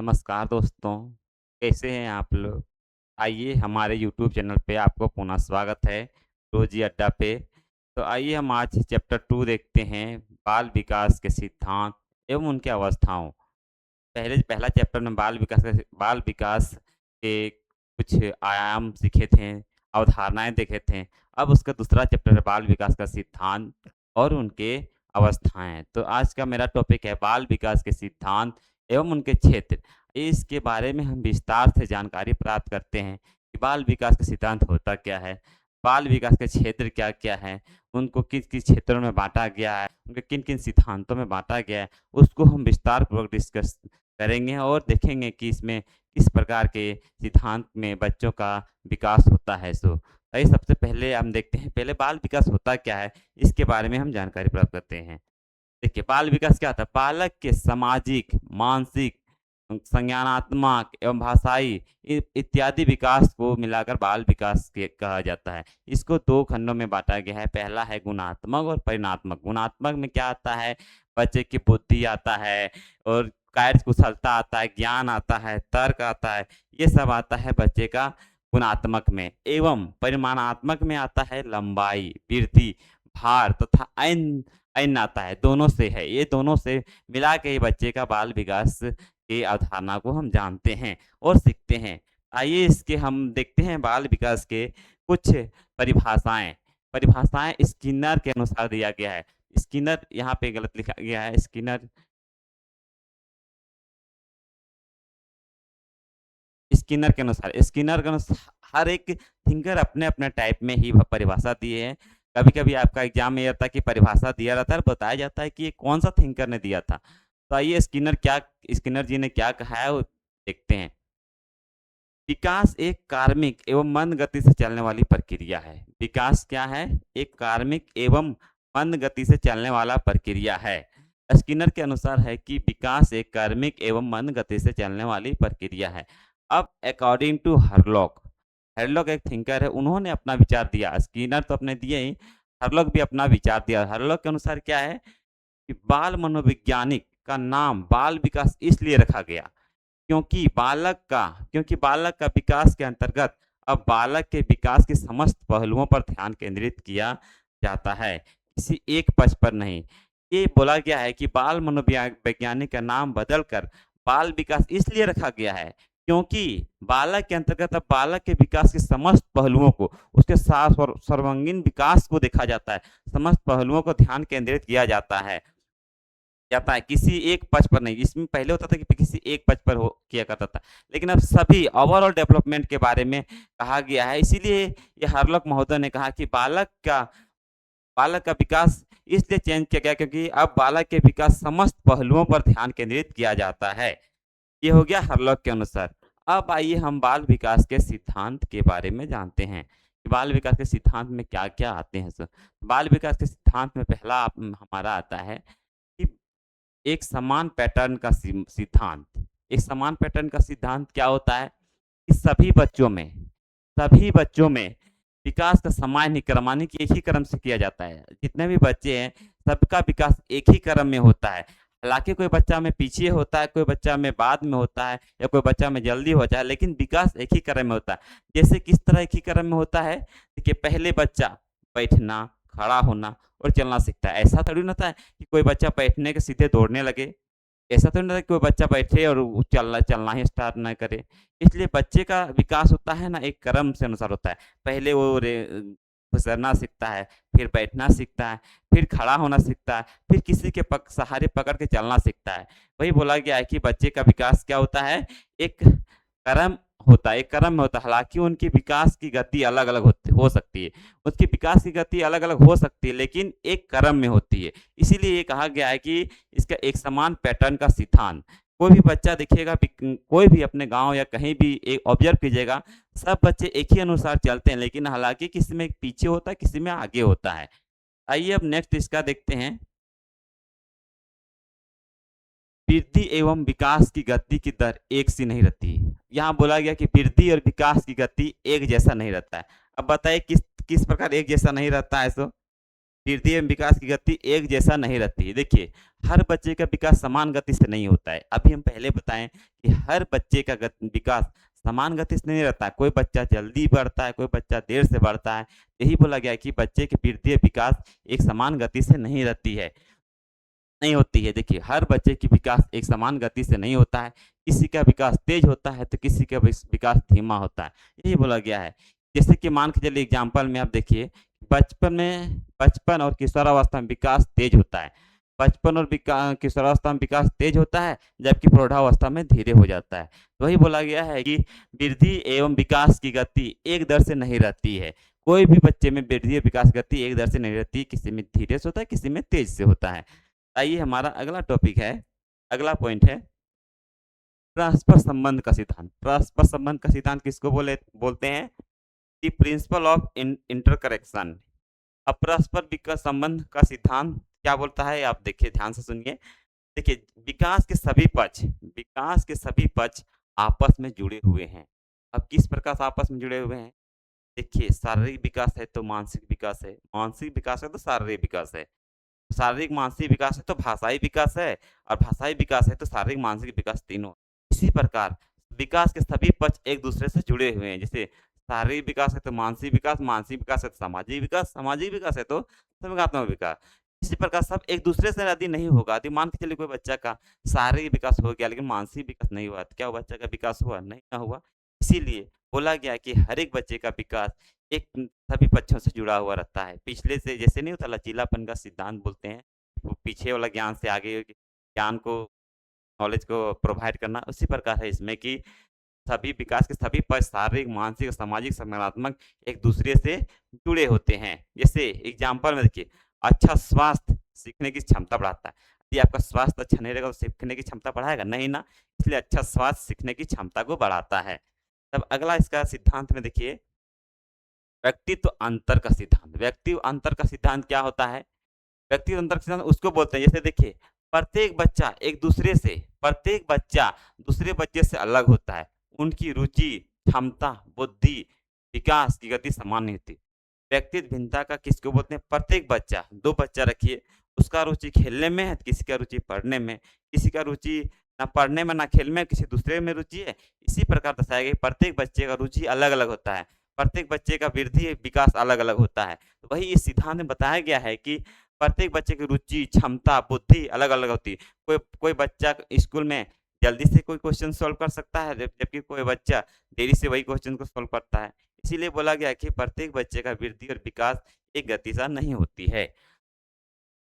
नमस्कार दोस्तों, कैसे हैं आप लोग? आइए हमारे यूट्यूब चैनल पे आपको पुनः स्वागत है, रोज़ी अड्डा पे। तो आइए हम आज चैप्टर 2 देखते हैं, बाल विकास के सिद्धांत एवं उनकी अवस्थाओं। पहला चैप्टर में बाल विकास के कुछ आयाम सीखे थे, अवधारणाएँ देखे थे। अब उसका दूसरा चैप्टर है बाल विकास का सिद्धांत और उनके अवस्थाएँ। तो आज का मेरा टॉपिक है बाल विकास के सिद्धांत एवं उनके क्षेत्र। इसके बारे में हम विस्तार से जानकारी प्राप्त करते हैं कि बाल विकास का सिद्धांत होता क्या है, बाल विकास के क्षेत्र क्या-क्या हैं, उनको किस-किस क्षेत्रों में बाँटा गया है, उनके किन-किन सिद्धांतों में बाँटा गया है, उसको हम विस्तार पूर्वक डिस्कस करेंगे और देखेंगे कि इसमें किस प्रकार के सिद्धांत में बच्चों का विकास होता है सो। आइए सबसे पहले हम देखते हैं पहले बाल विकास होता क्या है, इसके बारे में हम जानकारी प्राप्त करते हैं। देखिए बाल विकास क्या होता है? बालक के सामाजिक, मानसिक, संज्ञानात्मक एवं भाषाई इत्यादि विकास को मिलाकर बाल विकास के कहा जाता है। इसको 2 खंडों में बाँटा गया है। पहला है गुणात्मक और परिमाणात्मक। गुणात्मक में क्या आता है? बच्चे की बुद्धि आता है और कार्यकुशलता आता है, ज्ञान आता है, तर्क आता है, ये सब आता है बच्चे का गुणात्मक में। एवं परिमाणात्मक में आता है लंबाई, वृद्धि, भार तथा ऐन आता है, दोनों से है। ये दोनों से मिला के ही बच्चे का बाल विकास की अवधारणा को हम जानते हैं और सीखते हैं। आइए इसके हम देखते हैं बाल विकास के कुछ परिभाषाएँ। परिभाषाएँ स्किनर के अनुसार दिया गया है। स्किनर यहाँ पे गलत लिखा गया है, स्किनर के अनुसार हर एक थिंकर अपने-अपने टाइप में ही परिभाषा दिए हैं। कभी-कभी आपका एग्ज़ाम में ये आता है कि परिभाषा दिया रहता है और बताया जाता है कि ये कौन-सा थिंकर ने दिया था। तो आइए स्किनर जी ने क्या कहा है वो देखते हैं। विकास एक कार्मिक एवं मंद गति से चलने वाली प्रक्रिया है। विकास क्या है? एक कार्मिक एवं मंद गति से चलने वाला प्रक्रिया है। स्किनर के अनुसार है कि विकास एक कार्मिक एवं मंद गति से चलने वाली प्रक्रिया है। अब अकॉर्डिंग टू हरलॉक, हरलॉक एक थिंकर है, उन्होंने अपना विचार दिया। स्किनर तो अपने दिए ही, हरलॉक भी अपना विचार दिया। हरलॉक के अनुसार क्या है कि बाल मनोवैज्ञानिक का नाम बाल विकास इसलिए रखा गया क्योंकि बालक का विकास के अंतर्गत अब बालक के विकास के समस्त पहलुओं पर ध्यान केंद्रित किया जाता है, किसी एक पक्ष पर नहीं। ये बोला गया है कि बाल वैज्ञानिक का नाम बदलकर बाल विकास इसलिए रखा गया है क्योंकि बालक के अंतर्गत अब बालक के विकास के समस्त पहलुओं को, उसके सर्वांगीण विकास को देखा जाता है, समस्त पहलुओं को ध्यान केंद्रित किया जाता है, किसी एक पक्ष पर नहीं। इसमें पहले होता था कि किसी एक पक्ष पर हो किया करता था, लेकिन अब सभी ओवरऑल डेवलपमेंट के बारे में कहा गया है। इसीलिए ये हरलॉक महोदय ने कहा कि बालक का विकास इसलिए चेंज किया गया क्योंकि अब बालक के विकास समस्त पहलुओं पर ध्यान केंद्रित किया जाता है। ये हो गया हरलॉक के अनुसार। अब आइए हम बाल विकास के सिद्धांत के बारे में जानते हैं कि बाल विकास के सिद्धांत में क्या-क्या आते हैं सो। बाल विकास के सिद्धांत में पहला हमारा आता है कि एक समान पैटर्न का सिद्धांत। एक समान पैटर्न का सिद्धांत क्या होता है कि सभी बच्चों में विकास का समान ही क्रम यानी कि एक ही क्रम से किया जाता है। जितने भी बच्चे हैं सबका विकास एक ही क्रम में होता है। हालाँकि कोई बच्चा में पीछे होता है, कोई बच्चा में बाद में होता है या कोई बच्चा में जल्दी होता है, लेकिन विकास एक ही क्रम में होता है। जैसे किस तरह एक ही क्रम में होता है? देखिए पहले बच्चा बैठना, खड़ा होना और चलना सीखता है। ऐसा थोड़ी ना होता है कि कोई बच्चा बैठने के सीधे दौड़ने लगे। ऐसा तो नहीं होता कि कोई बच्चा बैठे और वो चलना चलना ही स्टार्ट ना करे। इसलिए बच्चे का विकास होता है ना एक क्रम से अनुसार होता है। पहले वो फिसलना सीखता है, फिर बैठना सीखता है, फिर खड़ा होना सीखता है, फिर किसी के सहारे पकड़ के चलना सीखता है। वही बोला गया है कि बच्चे का विकास क्या होता है? एक क्रम में होता है। हालाँकि उनकी विकास की गति अलग-अलग हो सकती है। उसकी विकास की गति अलग-अलग हो सकती है, लेकिन एक क्रम में होती है। इसीलिए ये कहा गया है कि इसका एक समान पैटर्न का सिद्धांत। कोई भी बच्चा देखिएगा कोई भी अपने गाँव या कहीं भी एक ऑब्ज़र्व कीजिएगा, सब बच्चे एक ही अनुसार चलते हैं, लेकिन हालाँकि किसी में पीछे होता है, किसी में आगे होता है। आइए अब नेक्स्ट इसका देखते हैं। वृद्धि एवं विकास की गति की दर एक सी नहीं रहती। यहाँ बोला गया कि वृद्धि और विकास की गति एक जैसा नहीं रहता है। अब बताइए किस किस प्रकार एक जैसा नहीं रहता है सो? वृद्धि एवं विकास की गति एक जैसा नहीं रहती है। देखिए, हर बच्चे का विकास समान गति से नहीं होता है। अभी हम पहले बताएँ कि हर बच्चे का विकास समान गति से नहीं रहता है। कोई बच्चा जल्दी बढ़ता है, कोई बच्चा देर से बढ़ता है। यही बोला गया है कि बच्चे की वृद्धि विकास एक समान गति से नहीं रहती है, नहीं होती है। देखिए, हर बच्चे की विकास एक समान गति से नहीं होता है। किसी का विकास तेज होता है तो किसी का विकास धीमा होता है। यही बोला गया है। जैसे कि मान के चलिए एग्जाम्पल में आप देखिए, बचपन और किशोरावस्था में विकास तेज होता है। बचपन और किशोरावस्था में विकास तेज होता है, जबकि प्रौढ़ावस्था में धीरे हो जाता है। तो वही बोला गया है कि वृद्धि एवं विकास की गति एक दर से नहीं रहती है। कोई भी बच्चे में वृद्धि और विकास गति एक दर से नहीं रहती, किसी में धीरे से होता है, किसी में तेज से होता है। आइए हमारा अगला टॉपिक है, अगला पॉइंट है परस्पर संबंध का सिद्धांत। परस्पर संबंध का सिद्धांत किसको बोलते हैं? The principle of interaction. अब परस्पर संबंध का सिद्धांत क्या बोलता है, आप देखिए, ध्यान से सुनिए। देखिए, विकास के सभी पक्ष आपस में जुड़े हुए हैं। अब किस प्रकार से आपस में जुड़े हुए हैं? देखिए, शारीरिक विकास है तो मानसिक विकास है, मानसिक विकास है तो शारीरिक विकास है, शारीरिक मानसिक विकास है तो भाषाई विकास है, और भाषाई विकास है तो शारीरिक मानसिक विकास, तीनों। इसी प्रकार विकास के सभी पक्ष एक दूसरे से जुड़े हुए हैं। जैसे शारीरिक विकास है तो मानसिक विकास, मानसिक विकास है तो सामाजिक विकास, सामाजिक विकास है तो संवेगात्मक विकास। इसी प्रकार सब एक दूसरे से यदि नहीं होगा, यदि मान के चलिए कोई बच्चा का शारीरिक विकास हो गया लेकिन मानसिक विकास नहीं हुआ, तो क्या वो बच्चा का विकास हुआ? नहीं ना हुआ। इसीलिए बोला गया कि हर एक बच्चे का विकास एक सभी पक्षों से जुड़ा हुआ रहता है। पिछले से जैसे नहीं होता, लचीलापन का सिद्धांत बोलते हैं, वो पीछे वाला ज्ञान से आगे ज्ञान को, नॉलेज को प्रोवाइड करना, उसी प्रकार है इसमें कि सभी विकास के सभी पक्ष शारीरिक, मानसिक और सामाजिक संज्ञानात्मक एक दूसरे से जुड़े होते हैं। जैसे एग्जाम्पल में देखिए, अच्छा स्वास्थ्य सीखने की क्षमता बढ़ाता है। यदि आपका स्वास्थ्य अच्छा नहीं रहेगा तो सीखने की क्षमता बढ़ाएगा नहीं ना, इसलिए अच्छा स्वास्थ्य सीखने की क्षमता को बढ़ाता है। तब अगला इसका सिद्धांत में देखिए, व्यक्तित्व अंतर का सिद्धांत। व्यक्तित्व अंतर का सिद्धांत क्या होता है? व्यक्तित्व अंतर का सिद्धांत उसको बोलते हैं, जैसे देखिए, प्रत्येक बच्चा दूसरे बच्चे से अलग होता है। उनकी रुचि, क्षमता, बुद्धि, विकास की गति समान नहीं होती। व्यक्तित्व भिन्नता का किसको बोलते हैं? प्रत्येक बच्चा, 2 बच्चा रखिए, उसका रुचि खेलने में है, किसी का रुचि पढ़ने में, किसी का रुचि ना पढ़ने में ना खेल में, किसी दूसरे में रुचि है। इसी प्रकार दर्शाया गया प्रत्येक बच्चे का रुचि अलग-अलग होता है। प्रत्येक बच्चे का वृद्धि विकास अलग-अलग होता है। तो वही इस सिद्धांत में बताया गया है कि प्रत्येक बच्चे की रुचि, क्षमता, बुद्धि अलग-अलग होती है। कोई कोई बच्चा स्कूल में जल्दी से कोई क्वेश्चन सॉल्व कर सकता है, जबकि कोई बच्चा देरी से वही क्वेश्चन को सॉल्व करता है। इसीलिए बोला गया कि प्रत्येक बच्चे का वृद्धि और विकास एक गति से नहीं होती है।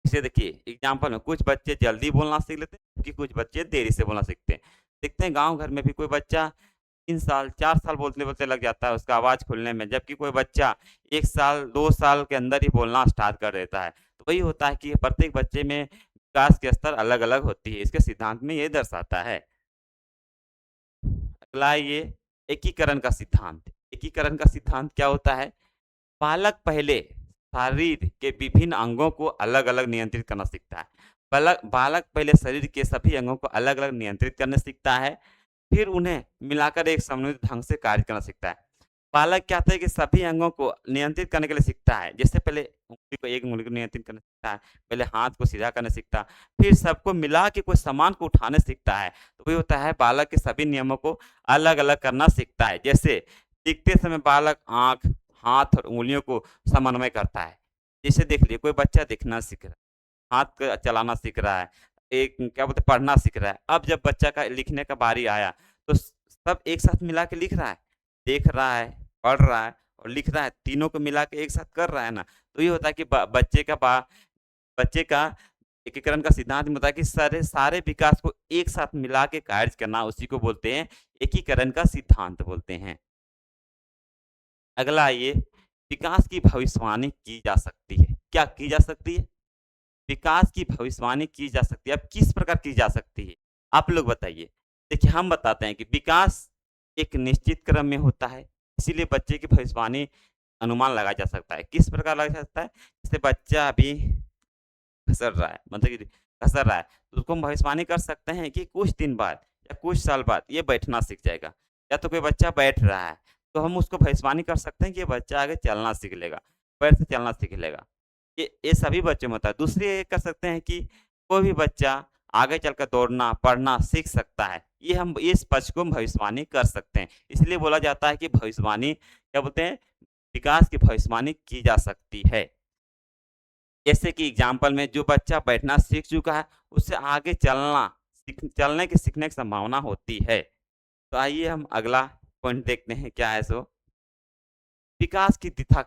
इसे देखिए, एग्जाम्पल में कुछ बच्चे जल्दी बोलना सीख लेते हैं, जबकि कुछ बच्चे देरी से बोलना सीखते हैं। देखते हैं गाँव घर में भी कोई बच्चा 3 साल, 4 साल बोलते-बोलते लग जाता है उसका आवाज़ खुलने में, जबकि कोई बच्चा 1 साल, 2 साल के अंदर ही बोलना स्टार्ट कर देता है। तो वही होता है कि प्रत्येक बच्चे में विकास के स्तर अलग-अलग होती है। इसके सिद्धांत में ये दर्शाता है। अगला ये एकीकरण का सिद्धांत। एकीकरण का सिद्धांत क्या होता है? बालक पहले शरीर के विभिन्न अंगों को अलग-अलग नियंत्रित करना सीखता है। बालक पहले शरीर के सभी अंगों को अलग-अलग नियंत्रित करना सीखता है, फिर उन्हें मिलाकर एक समन्वित ढंग से कार्य करना सीखता है। बालक क्या होता है कि सभी अंगों को नियंत्रित करने के लिए सीखता है। जैसे पहले एक उँगली को नियंत्रित करना सीखता है, पहले हाथ को सीधा करना सीखता है, फिर सबको मिला के कोई सामान को उठाने सीखता है। तो वही होता है, बालक के सभी नियमों को अलग-अलग करना सीखता है। जैसे सीखते समय बालक आँख, हाथ और उँगलियों को समन्वय करता है। जैसे देख लीजिए, कोई बच्चा दिखना सीख रहा है, हाथ क चलाना सीख रहा है, एक क्या बोलते हैं, पढ़ना सीख रहा है। अब जब बच्चा का लिखने का बारी आया, तो सब एक साथ मिला के लिख रहा है, देख रहा है, पढ़ रहा है और लिख रहा है, तीनों को मिला के एक साथ कर रहा है ना। तो ये होता है कि बच्चे का एकीकरण का सिद्धांत में होता है कि सारे सारे विकास को एक साथ मिला के कार्य करना, उसी को बोलते हैं एकीकरण का सिद्धांत बोलते हैं। अगला आइए, विकास की भविष्यवाणी की जा सकती है। क्या की जा सकती है? विकास की भविष्यवाणी की जा सकती है। अब किस प्रकार की जा सकती है? आप लोग बताइए। देखिए, हम बताते हैं कि विकास एक निश्चित क्रम में होता है, इसीलिए बच्चे की भविष्यवाणी अनुमान लगाया जा सकता है। किस प्रकार लगाया जा सकता है? जैसे बच्चा अभी खसर रहा है, मतलब कि खसर रहा है, तो उसको हम भविष्यवाणी कर सकते हैं कि कुछ दिन बाद या कुछ साल बाद ये बैठना सीख जाएगा। या तो कोई बच्चा बैठ रहा है, तो हम उसको भविष्यवाणी कर सकते हैं कि ये बच्चा आगे चलना सीख लेगा, पैर से चलना सीख लेगा। ये सभी बच्चों में होता है। दूसरी ये कर सकते हैं कि कोई भी बच्चा आगे चलकर दौड़ना, पढ़ना सीख सकता है। ये हम इस पक्ष को हम भविष्यवाणी कर सकते हैं। इसलिए बोला जाता है कि भविष्यवाणी क्या बोलते हैं, विकास की भविष्यवाणी की जा सकती है। जैसे कि एग्ज़ाम्पल में जो बच्चा बैठना सीख चुका है, उससे आगे चलने की सीखने की संभावना होती है। तो आइए हम अगला पॉइंट देखते हैं क्या है सो विकास की दिशा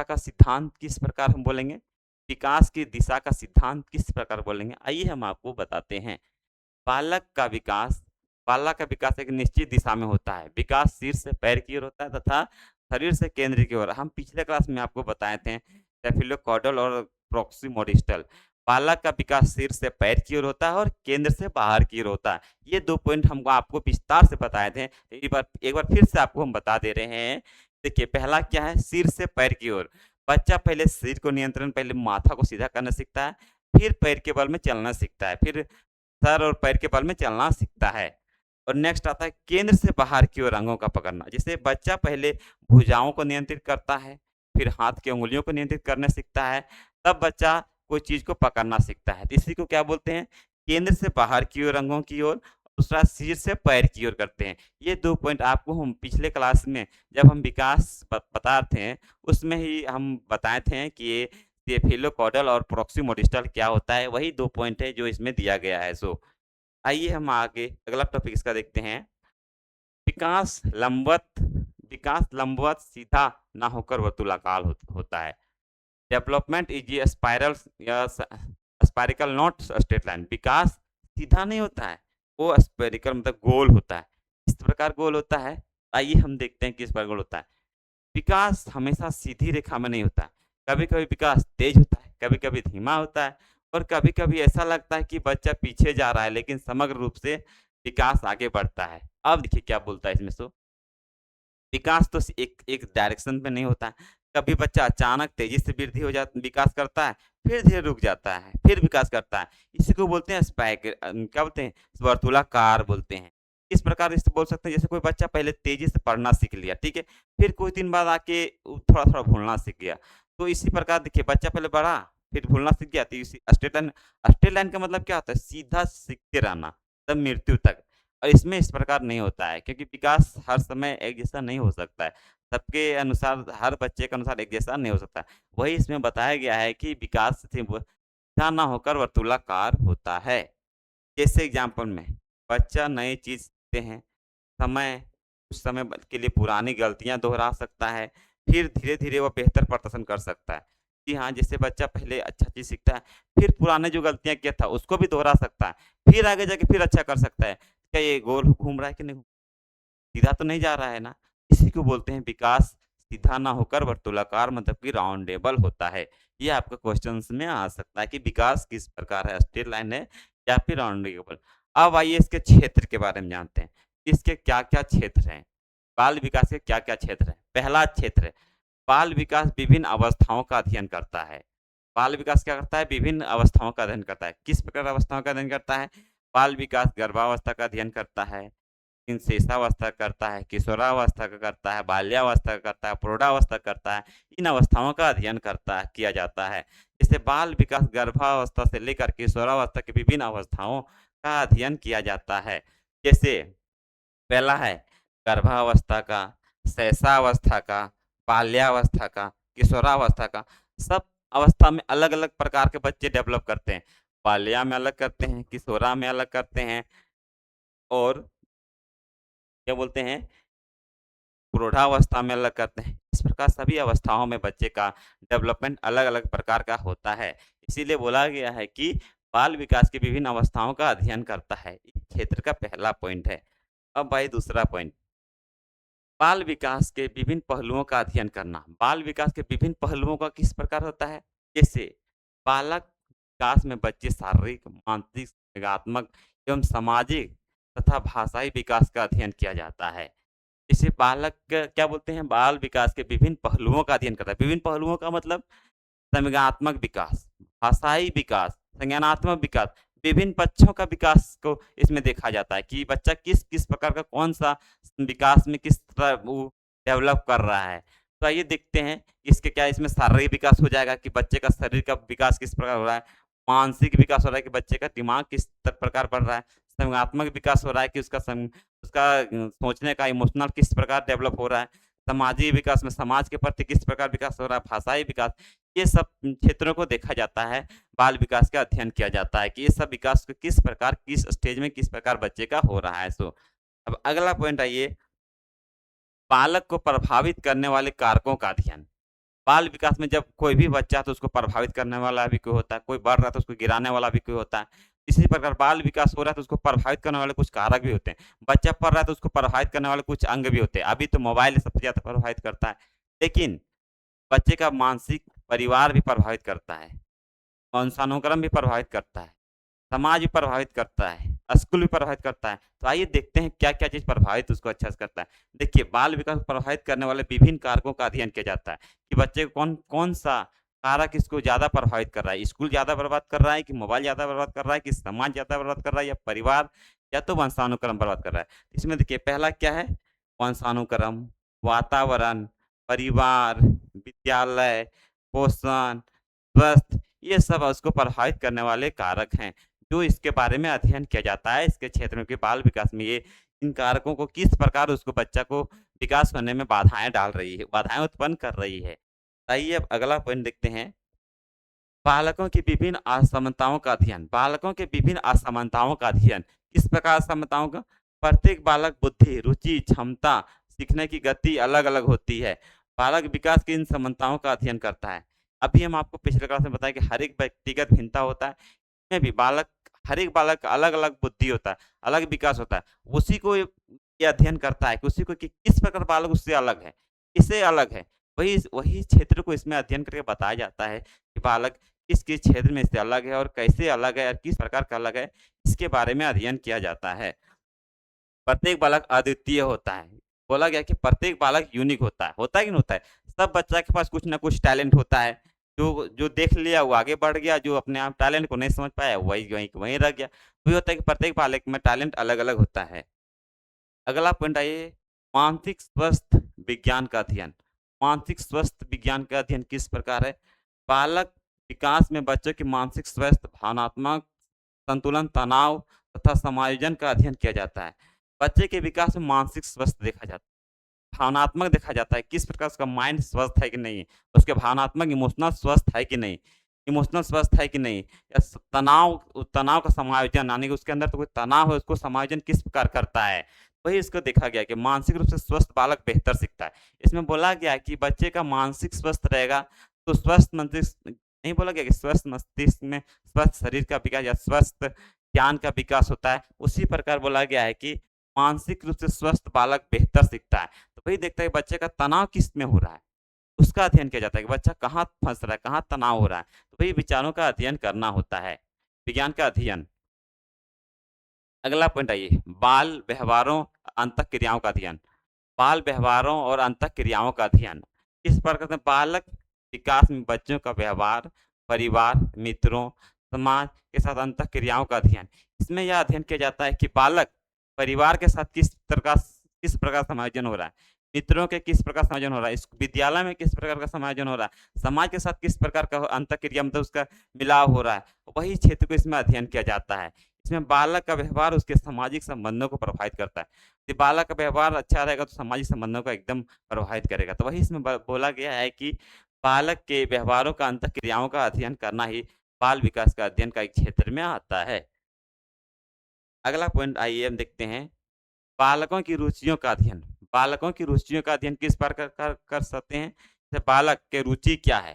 का सिद्धांत किस प्रकार हम बोलेंगे? विकास की दिशा का सिद्धांत किस प्रकार बोलेंगे? आइए हम आपको बताते हैं। बालक का विकास बालक का विकास एक निश्चित दिशा में होता है। विकास सिर से पैर की ओर होता है तथा शरीर से केंद्र की ओर। हम पिछले क्लास में आपको बताए थे स्टेफिलोकॉकल और प्रॉक्सिमोडिस्टल। बालक का विकास सिर से पैर की ओर होता है और केंद्र से बाहर की ओर होता है। ये 2 पॉइंट हमको आपको विस्तार से बताए थे। एक बार फिर से आपको हम बता दे रहे हैं। देखिए पहला क्या है, सिर से पैर की ओर। बच्चा पहले सिर को नियंत्रण, पहले माथा को सीधा करना सीखता है, फिर पैर के बल में चलना सीखता है, फिर सर और पैर के बल में चलना सीखता है। और नेक्स्ट आता है केंद्र से बाहर की ओर अंगों का पकड़ना। जैसे बच्चा पहले भुजाओं को नियंत्रित करता है, फिर हाथ की उँगलियों को नियंत्रित करना सीखता है, तब बच्चा कोई चीज़ को पकड़ना सीखता है। तो इसी को क्या बोलते हैं? केंद्र से बाहर की ओर अंगों की ओर, दूसरा सिर से पैर की ओर करते हैं। ये 2 पॉइंट आपको हम पिछले क्लास में जब हम विकास बता रहे थे, उसमें ही हम बताए थे कि ये स्टेफिलोकॉकल और प्रॉक्सिमोडिस्टल क्या होता है, वही 2 पॉइंट है जो इसमें दिया गया है। आइए हम आगे अगला टॉपिक इसका देखते हैं। विकास लंबवत विकास लंबवत सीधा ना होकर वर्तुलाकार होता है। डेवलपमेंट इज ए स्पाइरल या स्पाइरिकल नॉट स्ट्रेट लाइन। विकास सीधा नहीं होता है, वो स्पेरिकल मतलब गोल होता है। इस प्रकार गोल होता है। आइए हम देखते हैं किस प्रकार गोल होता है। विकास हमेशा सीधी रेखा में नहीं होता है। कभी-कभी विकास तेज होता है, कभी-कभी धीमा होता है और कभी-कभी ऐसा लगता है कि बच्चा पीछे जा रहा है, लेकिन समग्र रूप से विकास आगे बढ़ता है। अब देखिए क्या बोलता है इसमें सो विकास तो एक एक डायरेक्शन में नहीं होता है। कभी बच्चा अचानक तेजी से वृद्धि हो जाता विकास करता है, फिर धीरे रुक जाता है, फिर विकास करता है। इसी को बोलते हैं क्या बोलते हैं? वर्तुलाकार बोलते हैं। इस प्रकार इससे बोल सकते हैं जैसे कोई बच्चा पहले तेजी से पढ़ना सीख लिया, ठीक है? फिर कुछ दिन बाद आके थोड़ा-थोड़ा भूलना सीख गया। तो इसी प्रकार देखिए बच्चा पहले बढ़ा, फिर भूलना सीख गया, तो इसी स्ट्रेट लाइन का मतलब क्या होता है? सीधा सीखते रहना, तब मृत्यु तक। और इसमें इस प्रकार नहीं होता है क्योंकि विकास हर समय एक जैसा नहीं हो सकता है। सबके अनुसार हर बच्चे के अनुसार एक जैसा नहीं हो सकता है। वही इसमें बताया गया है कि विकास सीधा ना होकर वर्तुलाकार होता है। जैसे एग्ज़ाम्पल में बच्चा नई चीज़ सीखते हैं, कुछ समय के लिए पुरानी गलतियाँ दोहरा सकता है, फिर धीरे-धीरे वो बेहतर प्रदर्शन कर सकता है। जी हाँ, जैसे बच्चा पहले अच्छा चीज़ सीखता है, फिर पुराने जो गलतियाँ किया था उसको भी दोहरा सकता है, फिर आगे जाके फिर अच्छा कर सकता है। क्या ये गोल घूम रहा है कि नहीं? सीधा तो नहीं जा रहा है ना? इसी को बोलते हैं विकास सीधा ना होकर वर्तुलाकार मतलब कि राउंडेबल होता है। ये आपके क्वेश्चन्स में आ सकता है कि विकास किस प्रकार है, स्ट्रेट लाइन है या फिर राउंडेबल। अब आइए इसके क्षेत्र के बारे में जानते हैं। इसके क्या-क्या क्षेत्र हैं? बाल विकास के क्या-क्या क्षेत्र हैं? पहला क्षेत्र है, बाल विकास विभिन्न अवस्थाओं का अध्ययन करता है। बाल विकास क्या करता है? विभिन्न अवस्थाओं का अध्ययन करता है। किस प्रकार अवस्थाओं का अध्ययन करता है? बाल विकास गर्भावस्था का अध्ययन करता है, किशोरावस्था करता है, किशोरावस्था का करता है, बाल्यावस्था का करता है, प्रौढ़ावस्था करता है। इन अवस्थाओं का अध्ययन किया जाता है। जैसे बाल विकास गर्भावस्था से लेकर किशोरावस्था की विभिन्न अवस्थाओं का अध्ययन किया जाता है। जैसे पहला है गर्भावस्था का, शैशवावस्था का, बाल्यावस्था का, किशोरावस्था का। सब अवस्था में अलग-अलग प्रकार के बच्चे डेवलप करते हैं। बाल्या में अलग करते हैं, किशोरा में अलग करते हैं और क्या बोलते हैं प्रौढ़ावस्था में अलग करते हैं। इस प्रकार सभी अवस्थाओं में बच्चे का डेवलपमेंट अलग-अलग प्रकार का होता है। इसीलिए बोला गया है कि बाल विकास की विभिन्न अवस्थाओं का अध्ययन करता है। ये क्षेत्र का पहला पॉइंट है। अब भाई दूसरा पॉइंट, बाल विकास के विभिन्न पहलुओं का अध्ययन करना। बाल विकास के विभिन्न पहलुओं का किस प्रकार होता है? जैसे बालक विकास में बच्चे शारीरिक, मानसिक, संज्ञानात्मक एवं सामाजिक तथा भाषाई विकास का अध्ययन किया जाता है। इसे क्या बोलते हैं? बाल विकास के विभिन्न पहलुओं का अध्ययन करता है। विभिन्न पहलुओं का मतलब संज्ञानात्मक विकास, भाषाई विकास, संज्ञानात्मक विकास, विभिन्न पक्षों का विकास को इसमें देखा जाता है कि बच्चा किस-किस प्रकार का कौन-सा विकास में किस तरह वो डेवलप कर रहा है। तो आइए देखते हैं इसके क्या इसमें शारीरिक विकास हो जाएगा कि बच्चे का शरीर का विकास किस प्रकार हो रहा है, मानसिक विकास हो रहा है कि बच्चे का दिमाग किस प्रकार बढ़ रहा है, संज्ञानात्मक विकास हो रहा है कि उसका सोचने का इमोशनल किस प्रकार डेवलप हो रहा है, सामाजिक विकास में समाज के प्रति किस प्रकार विकास हो रहा है, भाषाई विकास, ये सब क्षेत्रों को देखा जाता है, बाल विकास का अध्ययन किया जाता है कि ये सब विकास को किस प्रकार, किस स्टेज में किस प्रकार बच्चे का हो रहा है। अब अगला पॉइंट आइए, बालक को प्रभावित करने वाले कारकों का अध्ययन। बाल विकास में जब कोई भी बच्चा है तो उसको प्रभावित करने वाला भी कोई होता है, कोई बढ़ रहा है तो उसको गिराने वाला भी कोई होता है। इसी प्रकार बाल विकास हो रहा है तो उसको प्रभावित करने वाले कुछ कारक भी होते हैं। बच्चा पढ़ रहा है तो उसको प्रभावित करने वाले कुछ अंग भी होते हैं। अभी तो मोबाइल सबसे ज़्यादा प्रभावित करता है, लेकिन बच्चे का मानसिक परिवार भी प्रभावित करता है, वंशानुक्रम भी प्रभावित करता है, समाज भी प्रभावित करता है, स्कूल भी प्रभावित करता है। तो आइए देखते हैं क्या-क्या चीज़ प्रभावित उसको अच्छा से करता है। देखिए, बाल विकास को प्रभावित करने वाले विभिन्न कारकों का अध्ययन किया जाता है कि बच्चे को कौन-सा कारक इसको ज़्यादा प्रभावित कर रहा है। स्कूल ज़्यादा बर्बाद कर रहा है कि मोबाइल ज़्यादा बर्बाद कर रहा है कि समाज ज़्यादा बर्बाद कर रहा है या परिवार या तो वंशानुक्रम बर्बाद कर रहा है। इसमें देखिए पहला क्या है, वंशानुक्रम, वातावरण, परिवार, विद्यालय, पोषण, स्वस्थ, ये सब उसको प्रभावित करने वाले कारक हैं। जो इसके बारे में अध्ययन किया जाता है, इसके क्षेत्र के बाल विकास में ये इन कारकों को किस प्रकार उसको बच्चा को विकास होने में बाधाएँ डाल रही है, बाधाएँ उत्पन्न कर रही है। आइए अब अगला पॉइंट देखते हैं, बालकों की विभिन्न असमानताओं का अध्ययन। बालकों के विभिन्न असमानताओं का अध्ययन, किस प्रकार असमानताओं का? प्रत्येक बालक बुद्धि, रुचि, क्षमता, सीखने की गति अलग-अलग होती है। बालक विकास की इन समानताओं का अध्ययन करता है। अभी हम आपको पिछले क्लास में बताया कि हर एक व्यक्तिगत भिन्नता होता है। में भी हर एक बालक का अलग-अलग बुद्धि होता है, अलग विकास होता है। उसी को ये अध्ययन करता है कि उसी को कि किस प्रकार बालक उससे अलग है, किससे अलग है। वही क्षेत्र को इसमें अध्ययन करके बताया जाता है कि बालक किस-किस क्षेत्र में इससे अलग है और कैसे अलग है और किस प्रकार का अलग है, इसके बारे में अध्ययन किया जाता है। प्रत्येक बालक अद्वितीय होता है। बोला गया कि प्रत्येक बालक यूनिक होता है कि नहीं होता है? सब बच्चा के पास कुछ न कुछ टैलेंट होता है। जो जो देख लिया वो आगे बढ़ गया, जो अपने आप टैलेंट को नहीं समझ पाया वही वहीं वहीं रह गया। वही होता है कि प्रत्येक बालक में टैलेंट अलग-अलग होता है। अगला पॉइंट आइए, मानसिक स्वास्थ्य विज्ञान का अध्ययन। मानसिक स्वास्थ्य विज्ञान का अध्ययन किस प्रकार है? बालक विकास में बच्चों की मानसिक स्वास्थ्य, भावनात्मक संतुलन, तनाव तथा समायोजन का अध्ययन किया जाता है। बच्चे के विकास में मानसिक स्वास्थ्य देखा जाता है, भावनात्मक देखा जाता है, किस प्रकार उसका माइंड स्वस्थ है कि नहीं, उसके भावनात्मक इमोशनल स्वस्थ है कि नहीं, इमोशनल स्वस्थ है कि नहीं, या तनाव तनाव का समायोजन यानी कि उसके अंदर तो कोई तनाव है, उसको समायोजन किस प्रकार करता है। वही इसको देखा गया कि मानसिक रूप से स्वस्थ बालक बेहतर सीखता है। इसमें बोला गया है कि बच्चे का मानसिक स्वस्थ रहेगा तो स्वस्थ मस्तिष्क, नहीं बोला गया कि स्वस्थ मस्तिष्क में स्वस्थ शरीर का विकास या स्वस्थ ज्ञान का विकास होता है। उसी प्रकार बोला गया है कि मानसिक रूप से स्वस्थ बालक बेहतर सीखता है। तो वही देखता है कि बच्चे का तनाव किस में हो रहा है, उसका अध्ययन किया जाता है कि बच्चा कहाँ फँस रहा है, कहाँ तनाव हो रहा है। तो वही विचारों का अध्ययन करना होता है, विज्ञान का अध्ययन। अगला पॉइंट आइए, बाल व्यवहारों, अंतःक्रियाओं का अध्ययन। बाल व्यवहारों और अंतःक्रियाओं का अध्ययन। इस प्रकार से बालक विकास में बच्चों का व्यवहार, परिवार, मित्रों, समाज के साथ अंतःक्रियाओं का अध्ययन। इसमें यह अध्ययन किया जाता है कि बालक परिवार के साथ किस प्रकार समायोजन हो रहा है, मित्रों के किस प्रकार समायोजन हो रहा है, इस विद्यालय में किस प्रकार का समायोजन हो रहा है, समाज के साथ किस प्रकार का अंतःक्रिया मतलब उसका मिलाव हो रहा है। वही क्षेत्र को इसमें अध्ययन किया जाता है। इसमें बालक का व्यवहार उसके सामाजिक संबंधों को प्रभावित करता है। यदि बालक का व्यवहार अच्छा रहेगा तो सामाजिक संबंधों को एकदम प्रभावित करेगा। तो वही इसमें बोला गया है कि बालक के व्यवहारों का अंतःक्रियाओं का अध्ययन करना ही बाल विकास का अध्ययन का एक क्षेत्र में आता है। अगला पॉइंट आइए हम देखते हैं, बालकों की रुचियों का अध्ययन। बालकों की रुचियों का अध्ययन किस प्रकार कर सकते हैं? जैसे बालक के रुचि क्या है,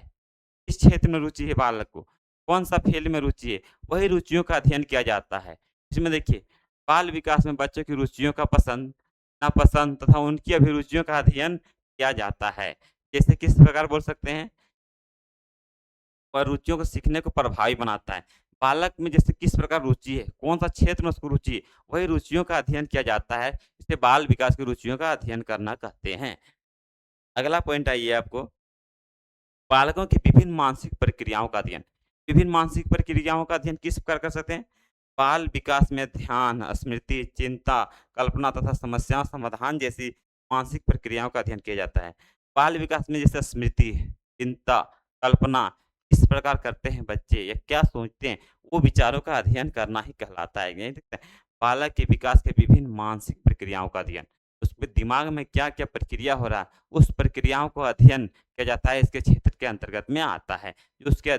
किस क्षेत्र में रुचि है बालक को, कौन-सा फील्ड में रुचि है, वही रुचियों का अध्ययन किया जाता है। इसमें देखिए, बाल विकास में बच्चों की रुचियों का पसंद, नापसंद तथा उनकी अभिरुचियों का अध्ययन किया जाता है। जैसे किस प्रकार बोल सकते हैं? और रुचियों को सीखने को प्रभावी बनाता है। बालक में जैसे किस प्रकार रुचि है, कौन-सा क्षेत्र में उसको रुचि है, वही रुचियों का अध्ययन किया जाता है। इसे बाल विकास की रुचियों का अध्ययन करना कहते हैं। अगला पॉइंट आइए आपको, बालकों की विभिन्न मानसिक प्रक्रियाओं का अध्ययन। विभिन्न मानसिक प्रक्रियाओं का अध्ययन किस प्रकार कर सकते हैं? बाल विकास में ध्यान, स्मृति, चिंता, कल्पना तथा समस्या समाधान जैसी मानसिक प्रक्रियाओं का अध्ययन किया जाता है। बाल विकास में जैसे स्मृति, चिंता, कल्पना किस प्रकार करते हैं बच्चे या क्या सोचते हैं, वो विचारों का अध्ययन करना ही कहलाता है। ये देखते हैं, बालक के विकास के विभिन्न मानसिक प्रक्रियाओं का अध्ययन, उसमें दिमाग में क्या-क्या प्रक्रिया हो रहा है, उस प्रक्रियाओं को अध्ययन किया जाता है, इसके क्षेत्र के अंतर्गत में आता है। उसके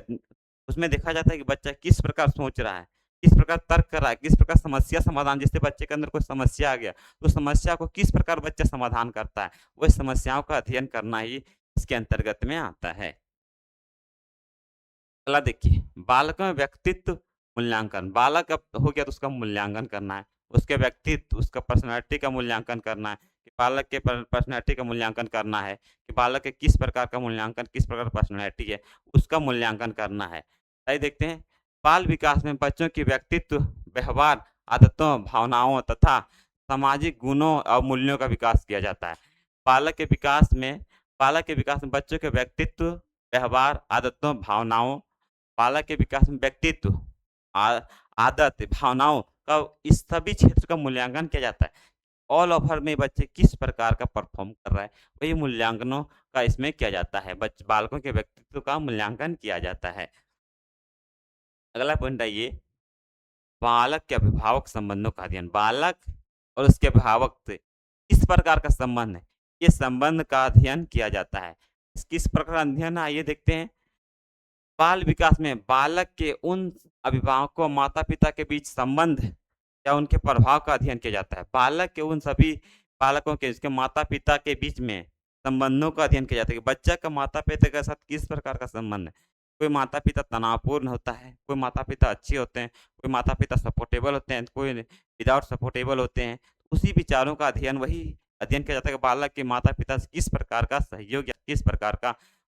उसमें देखा जाता है कि बच्चा किस प्रकार सोच रहा है, किस प्रकार तर्क कर रहा है, किस प्रकार समस्या समाधान, जैसे बच्चे के अंदर कोई समस्या आ गया, तो समस्या को किस प्रकार बच्चा समाधान करता है, वह समस्याओं का अध्ययन करना ही इसके अंतर्गत में आता है। अगला देखिए, बालक में व्यक्तित्व मूल्यांकन, बालक अब हो गया तो उसका मूल्यांकन करना है, उसके व्यक्तित्व, उसका पर्सनैलिटी का मूल्यांकन करना है, कि बालक के पर्सनैलिटी का मूल्यांकन करना है, कि बालक के किस प्रकार का मूल्यांकन, किस प्रकार पर्सनैलिटी है, उसका मूल्यांकन करना है। आइए देखते हैं, बाल विकास में बच्चों की व्यक्तित्व, व्यवहार, आदतों, भावनाओं तथा सामाजिक गुणों और मूल्यों का विकास किया जाता है। बालक के विकास में बालक के विकास में बच्चों के व्यक्तित्व, व्यवहार, आदतों, भावनाओं, बालक के विकास में व्यक्तित्व, आ आदत, भावनाओं का, इस सभी क्षेत्र का मूल्यांकन किया जाता है। ऑल ओवर में बच्चे किस प्रकार का परफ़ॉर्म कर रहा है, वही मूल्यांकनों का इसमें किया जाता है। बालकों के व्यक्तित्व का मूल्यांकन किया जाता है। अगला पॉइंट आइए, बालक के अभिभावक संबंधों का अध्ययन। बालक और उसके अभिभावक से किस प्रकार का संबंध है, ये संबंध का अध्ययन किया जाता है। किस प्रकार का अध्ययन है, आइए देखते हैं। बाल विकास में बालक के उन अभिभावकों, माता-पिता के बीच संबंध या उनके प्रभाव का अध्ययन किया जाता है। बालक के उन सभी बालकों के, उसके माता-पिता के बीच में संबंधों का अध्ययन किया जाता है कि बच्चा का माता-पिता के साथ किस प्रकार का संबंध है। कोई माता-पिता तनावपूर्ण होता है, कोई माता-पिता अच्छे होते हैं, कोई माता-पिता सपोर्टेबल होते हैं, कोई विदाउट सपोर्टेबल होते हैं। उसी विचारों का अध्ययन, वही अध्ययन किया जाता है कि बालक के माता-पिता से किस प्रकार का सहयोग या किस प्रकार का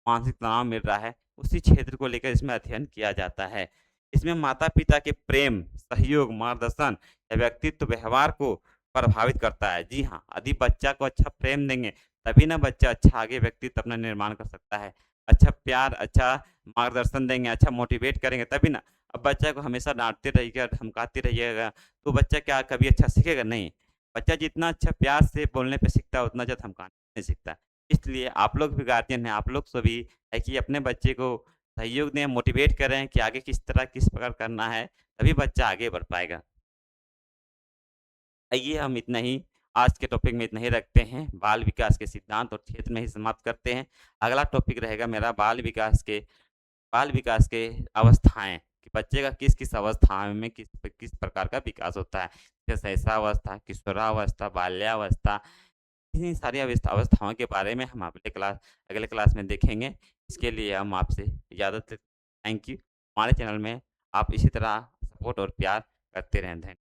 मानसिक तनाव मिल रहा है, उसी क्षेत्र को लेकर इसमें अध्ययन किया जाता है। इसमें माता-पिता के प्रेम, सहयोग, मार्गदर्शन या व्यक्तित्व व्यवहार को प्रभावित करता है। जी हाँ, यदि बच्चा को अच्छा प्रेम देंगे, तभी ना बच्चा अच्छा आगे व्यक्तित्व अपना निर्माण कर सकता है। अच्छा प्यार, अच्छा मार्गदर्शन देंगे, अच्छा मोटिवेट करेंगे तभी ना। अब बच्चा को हमेशा डाँटते रहिएगा, धमकाते रहिएगा, तो बच्चा क्या कभी अच्छा सीखेगा? नहीं। बच्चा जितना अच्छा प्यार से बोलने पे सीखता है, उतना अच्छा धमकाने नहीं सीखता। इसलिए आप लोग भी गार्जियन हैं, आप लोग सभी है कि अपने बच्चे को सहयोग दें, मोटिवेट करें कि आगे किस तरह, किस प्रकार करना है, तभी बच्चा आगे बढ़ पाएगा। आइए हम इतना ही आज के टॉपिक में इतना ही रखते हैं। बाल विकास के सिद्धांत और क्षेत्र में ही समाप्त करते हैं। अगला टॉपिक रहेगा मेरा बाल विकास के अवस्थाएँ, कि बच्चे का किस-किस अवस्थाओं में किस किस प्रकार का विकास होता है। जैसे शैशवावस्था, किशोरावस्था, बाल्यावस्था, इतनी सारी अवस्थाओं के बारे में हम अगले क्लास में देखेंगे। इसके लिए हम आपसे इजाज़त लेते, थैंक यू। हमारे चैनल में आप इसी तरह सपोर्ट और प्यार करते रहें। धन्य